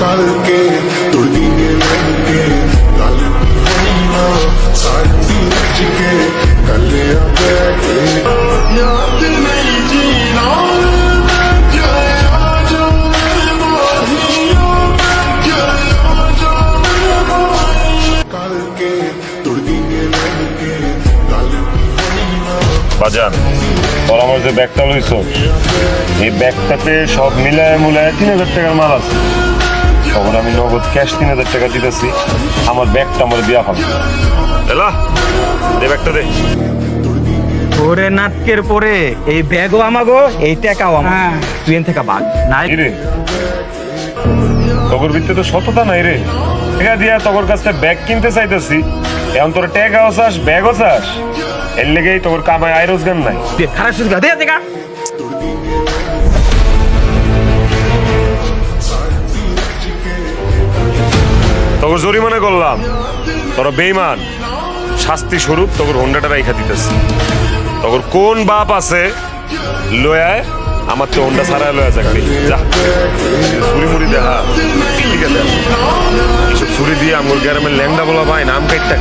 करके तुड़ी लड़के गल होई ना साड़ी रच के गले बैठे याद नहीं जीना करके तुड़ी लड़के गल होई ना বাজান তোর আমার যে ব্যাগটা লইছ এই ব্যাগটাতে সব মিলায় মুলায় ৩,০০০ টাকার মাল আছে। তখন আমি নগদ ক্যাশ ৩,০০০ টাকা দিতেছি, আমার ব্যাগটা আমার দিয়া পাবো। এলা দে ব্যাগটা দে। ওরে নাটকের পরে এই ব্যাগও আমাগো, এই টাকাও আমার। তুই এন থেকে ভাগ নাই রে তগর ভিত্তে তো সততা নাই রে। টাকা দিয়া তগর কাছ থেকে ব্যাগ কিনতে চাইতেছি, এখন তোর টাকাও চাস ব্যাগও চাস, এর লেগেই তোর কামায় আয় রোজগার নাই। খারাপ সুযোগ দে টাকা। তোর জরিমানা করলাম, তোর বেইমান শাস্তি স্বরূপ তোর হোন্ডাটা রাইখা দিতেছি। তোর কোন বাপ আছে লয়ায় আমার তো হোন্ডা ছাড়ায় লয়া যাবি যা। ছুরি মুড়ি দেখা ঠিক আছে, এসব ছুরি দিয়ে আমার গ্রামের ল্যাংডা বলা ভাই নাম কাইটটা